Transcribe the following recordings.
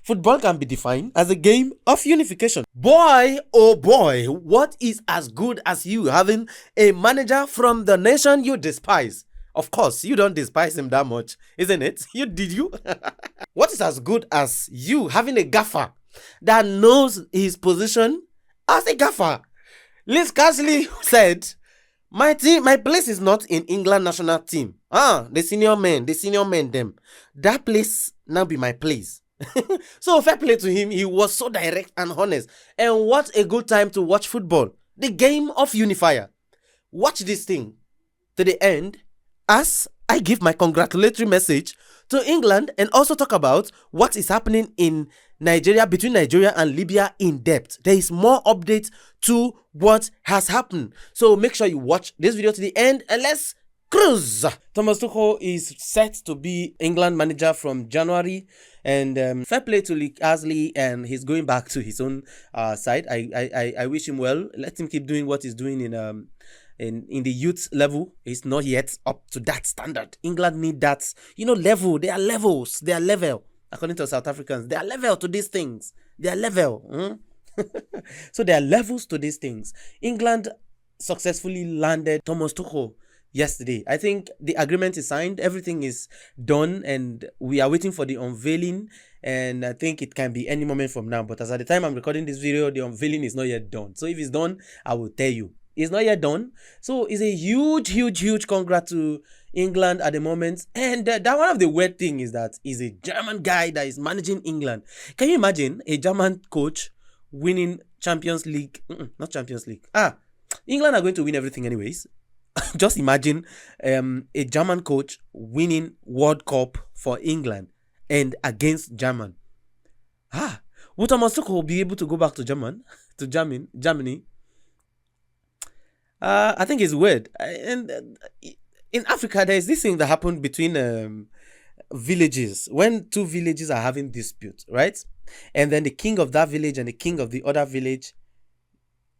Football can be defined as a game of unification. Boy, oh boy, what is as good as you having a manager from the nation you despise? Of course, you don't despise him that much, isn't it? Did you? What is as good as you having a gaffer that knows his position as a gaffer? Liz Casley said, my place is not in England national team. The senior men them. That place now be my place. So fair play to him. He was so direct and honest. And what a good time to watch football. The game of unifier. Watch this thing to the end as I give my congratulatory message to England and also talk about what is happening in Nigeria, between Nigeria and Libya in depth. There is more updates to what has happened. So make sure you watch this video to the end and let's cruise. Thomas Tuchel is set to be England manager from January, and fair play to Lee Casley, and he's going back to his own side. I wish him well. Let him keep doing what he's doing in the youth level. He's not yet up to that standard. England need that, level. They are levels. They are level. According to South Africans, they are level to these things. They are level. So there are levels to these things. England successfully landed Thomas Tuchel yesterday. I think the agreement is signed. Everything is done, and we are waiting for the unveiling. And I think it can be any moment from now. But as at the time I'm recording this video, the unveiling is not yet done. So if it's done, I will tell you. It's not yet done. So it's a huge congrats to England at the moment. And that one of the weird thing is that he's a German guy that is managing England. Can you imagine a German coach winning Champions League? Not Champions League. England are going to win everything anyways. Just imagine a German coach winning World Cup for England and against German. Will Thomas Tuchel be able to go back to Germany? I think it's weird. And in Africa, there is this thing that happened between villages. When two villages are having dispute, right? And then the king of that village and the king of the other village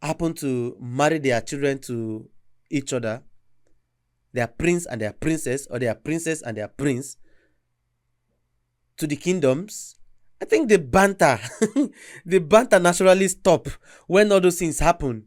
happen to marry their children to each other. Their prince and their princess, or their princess and their prince, to the kingdoms. I think the banter, naturally stop when all those things happen.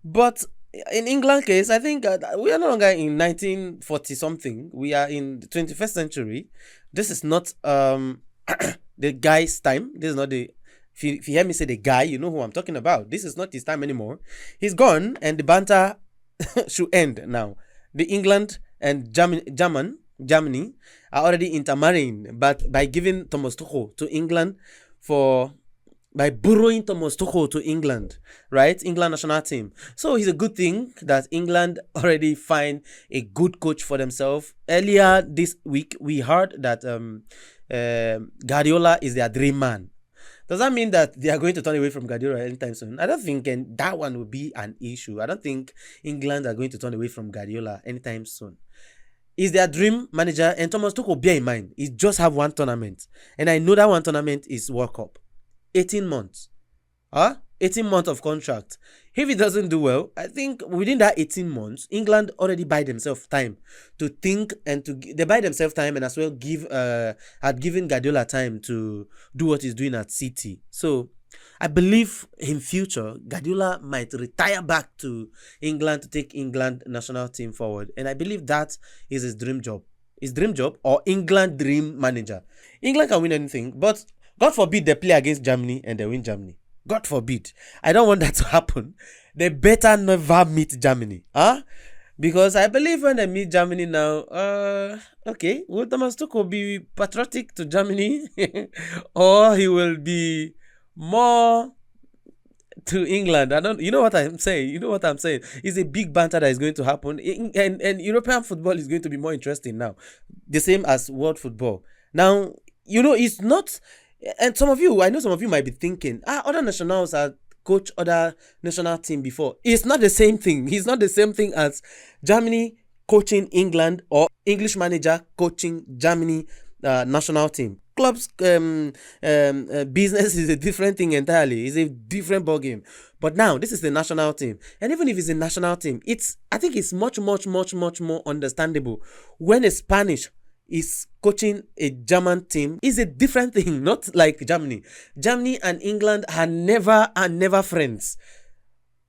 But in England case, I think we are no longer in 1940 something. We are in the 21st century. This is not the guy's time. This is not the. If you hear me say the guy, you know who I'm talking about. This is not his time anymore. He's gone, and the banter should end now. The England and Germany are already intermarrying, but by giving Thomas Tuchel to England by borrowing Thomas Tuchel to England, right? England national team. So it's a good thing that England already find a good coach for themselves. Earlier this week, we heard that Guardiola is their dream man. Does that mean that they are going to turn away from Guardiola anytime soon? I don't think that one will be an issue. I don't think England are going to turn away from Guardiola anytime soon. He's their dream manager, and Thomas Tuchel, bear in mind, he just have one tournament. And I know that one tournament is World Cup. 18 months. 18 months of contract. If he doesn't do well, I think within that 18 months, England already buy themselves time to think, and they buy themselves time, and as well had given Guardiola time to do what he's doing at City. So I believe in future, Guardiola might retire back to England to take England national team forward. And I believe that is his dream job. His dream job, or England dream manager. England can win anything, but God forbid they play against Germany and they win Germany. God forbid. I don't want that to happen. They better never meet Germany. Because I believe when they meet Germany now, okay, will Thomas Tuchel be patriotic to Germany? Or he will be more to England? You know what I'm saying? It's a big banter that is going to happen. And European football is going to be more interesting now. The same as world football. Now, it's not. And I know some of you might be thinking, other nationals are coach other national team before. It's not the same thing. It's not the same thing as Germany coaching England or English manager coaching Germany national team. Clubs business is a different thing entirely. It's a different ballgame. But now this is the national team. And even if it's a national team, I think it's much more understandable when a Spanish is coaching a German team is a different thing, not like Germany. Germany and England are never friends.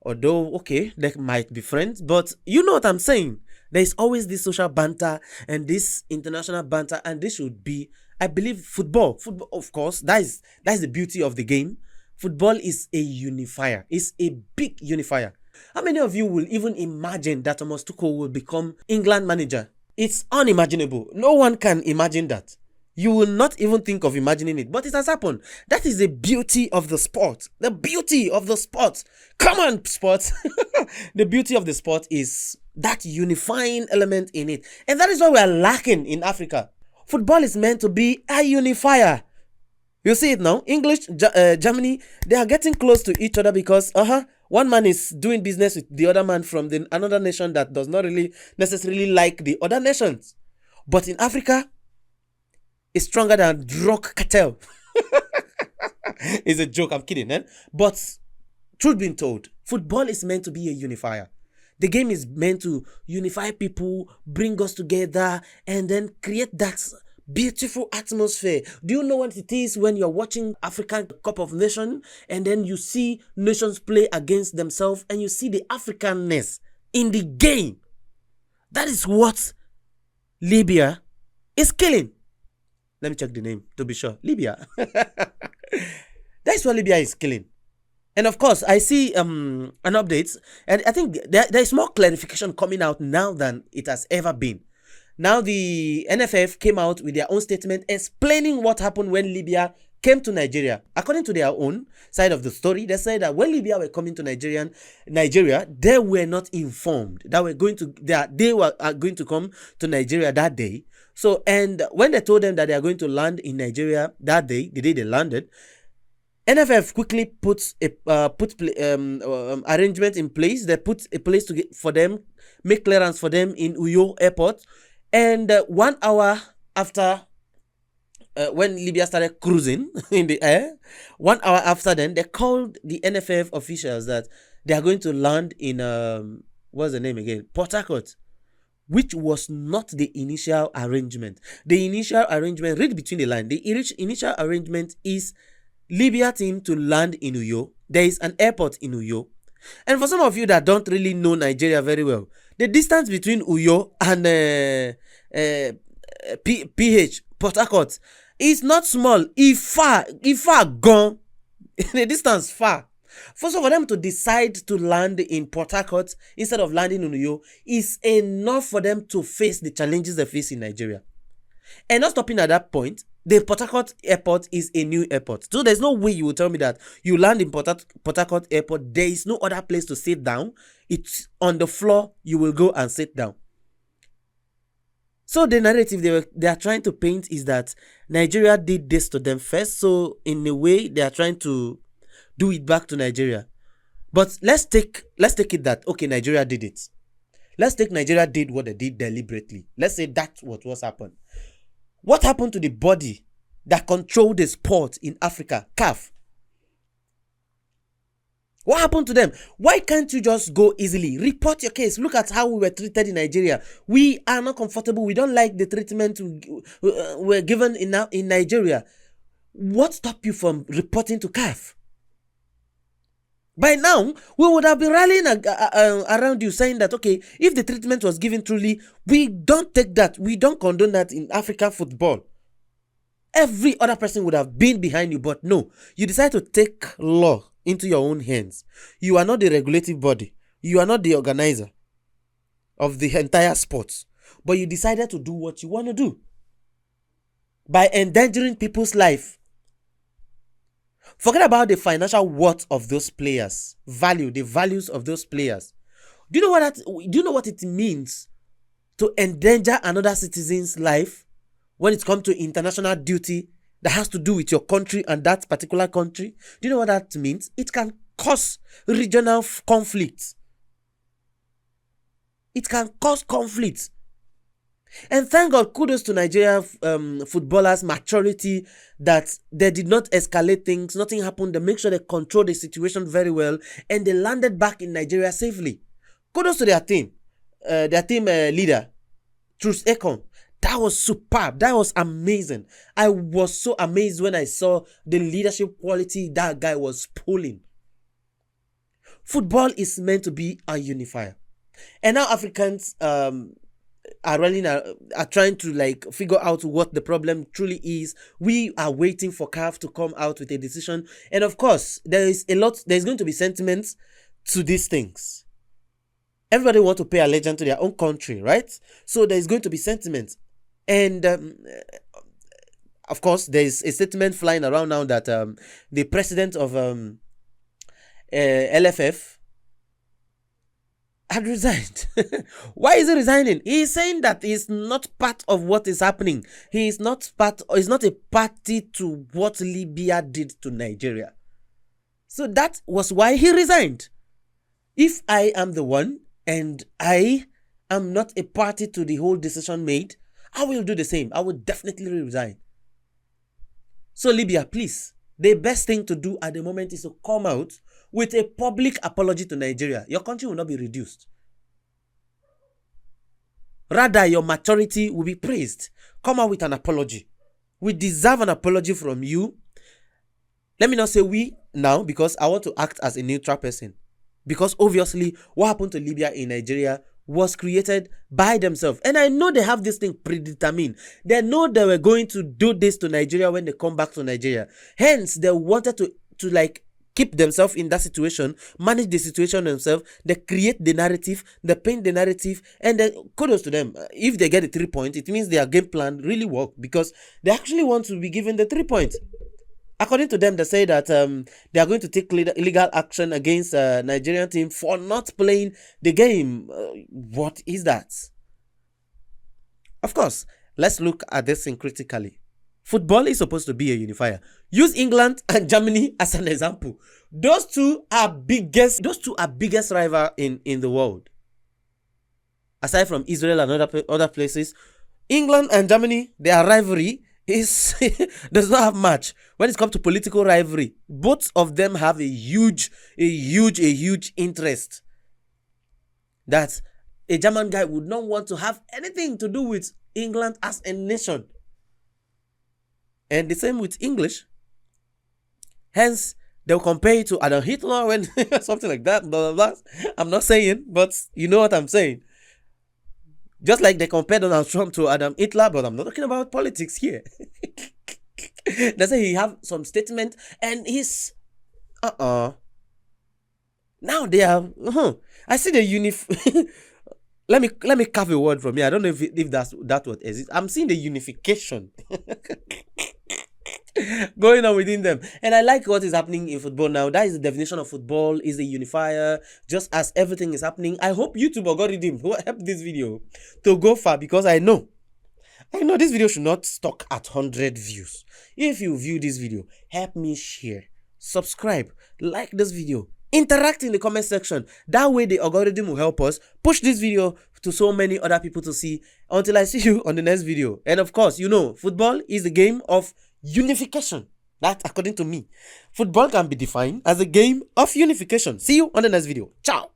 Although, okay, they might be friends, but you know what I'm saying. There is always this social banter and this international banter, and this should be, I believe, football. Football, of course, that is the beauty of the game. Football is a unifier. It's a big unifier. How many of you will even imagine that Thomas Tuchel will become England manager? It's unimaginable. No one can imagine that. You will not even think of imagining it, but it has happened. That is the beauty of the sport. The beauty of the sport. Come on, sport. The beauty of the sport is that unifying element in it. And that is what we are lacking in Africa. Football is meant to be a unifier. You see it now. English, Germany, they are getting close to each other because one man is doing business with the other man from another nation that does not really necessarily like the other nations. But in Africa, it's stronger than drug cartel. It's a joke, I'm kidding, eh? But truth being told, football is meant to be a unifier. The game is meant to unify people, bring us together, and then create that beautiful atmosphere. Do you know what it is when you're watching African Cup of Nations and then you see nations play against themselves and you see the Africanness in the game? That is what Libya is killing. Let me check the name to be sure. Libya. That's what Libya is killing. And of course, I see an update, and I think there is more clarification coming out now than it has ever been. Now the NFF came out with their own statement explaining what happened when Libya came to Nigeria. According to their own side of the story, they said that when Libya were coming to Nigeria, they were not informed that they were going to come to Nigeria that day. So, and when they told them that they are going to land in Nigeria that day, the day they landed, NFF quickly put arrangement in place. They put a place for them, make clearance for them in Uyo Airport. And 1 hour after, when Libya started cruising in the air, 1 hour after then, they called the NFF officials that they are going to land in, what's the name again? Port Harcourt, which was not the initial arrangement. The initial arrangement, read between the lines, the initial arrangement is Libya team to land in Uyo. There is an airport in Uyo. And for some of you that don't really know Nigeria very well, the distance between Uyo and Port Harcourt, is not small. It's far gone. The distance far. First, for them to decide to land in Port Harcourt instead of landing in Uyo is enough for them to face the challenges they face in Nigeria. And not stopping at that point, the Port Harcourt airport is a new airport. So there's no way you will tell me that you land in Port Harcourt airport, there is no other place to sit down. It's on the floor, you will go and sit down. So the narrative they are trying to paint is that Nigeria did this to them first. So in a way, they are trying to do it back to Nigeria. But let's take it that, okay, Nigeria did it. Let's take Nigeria did what they did deliberately. Let's say that's what was happened. What happened to the body that controlled the sport in Africa? CAF. What happened to them? Why can't you just go easily? Report your case. Look at how we were treated in Nigeria. We are not comfortable. We don't like the treatment we were given in Nigeria. What stopped you from reporting to CAF? By now, we would have been rallying around you saying that, okay, if the treatment was given truly, we don't take that. We don't condone that in African football. Every other person would have been behind you, but no. You decide to take law into your own hands. You are not the regulative body. You are not the organizer of the entire sports. But you decided to do what you want to do by endangering people's life. Forget about the financial worth of those players. The values of those players. Do you know what it means to endanger another citizen's life when it comes to international duty that has to do with your country and that particular country? Do you know what that means? It can cause regional conflicts. It can cause conflicts. And thank God, kudos to Nigeria footballers' maturity that they did not escalate things. Nothing happened. They make sure they control the situation very well. And they landed back in Nigeria safely. Kudos to their team leader, Truth Ekong. That was superb. That was amazing. I was so amazed when I saw the leadership quality that guy was pulling. Football is meant to be a unifier. And now Africans are trying to like figure out what the problem truly is. We are waiting for CAF to come out with a decision. And of course, there's going to be sentiments to these things. Everybody wants to pay allegiance to their own country, right? So there's going to be sentiments. And of course, there's a statement flying around now that the president of LFF had resigned. Why is he resigning? He's saying that he's not part of what is happening. He's not a party to what Libya did to Nigeria. So that was why he resigned. If I am the one and I am not a party to the whole decision made, I will do the same. I will definitely resign. So Libya, please, the best thing to do at the moment is to come out with a public apology to Nigeria. Your country will not be reduced. Rather, your maturity will be praised. Come out with an apology. We deserve an apology from you. Let me not say we now, because I want to act as a neutral person. Because obviously, what happened to Libya in Nigeria was created by themselves. And I know they have this thing predetermined. They know they were going to do this to Nigeria when they come back to Nigeria. Hence, they wanted to like keep themselves in that situation, manage the situation themselves. They create the narrative, they paint the narrative, and then kudos to them. If they get the 3 points, it means their game plan really worked because they actually want to be given the 3 points. According to them, they say that they are going to take legal action against Nigerian team for not playing the game. What is that? Of course, let's look at this thing critically. Football is supposed to be a unifier. Use England and Germany as an example. Those two are biggest rival in the world. Aside from Israel and other places, England and Germany, their rivalry does not have much. When it comes to political rivalry, both of them have a huge interest that a German guy would not want to have anything to do with England as a nation. And the same with English. Hence, they'll compare it to Adolf Hitler when something like that. Blah, blah, blah. I'm not saying, but you know what I'm saying. Just like they compare Donald Trump to Adam Hitler, but I'm not talking about politics here. They say he have some statement and he's now they are I see the let me carve a word from here. I don't know if that word exists. I'm seeing the unification going on within them. And I like what is happening in football now. That is the definition of football, is a unifier, just as everything is happening. I hope YouTube algorithm will help this video to go far, because I know this video should not stuck at 100 views. If you view this video, help me share, subscribe, like this video, interact in the comment section. That way the algorithm will help us push this video to so many other people to see. Until I see you on the next video. And of course, you know, football is the game of unification. That, according to me, football can be defined as a game of unification. See you on the next video. Ciao.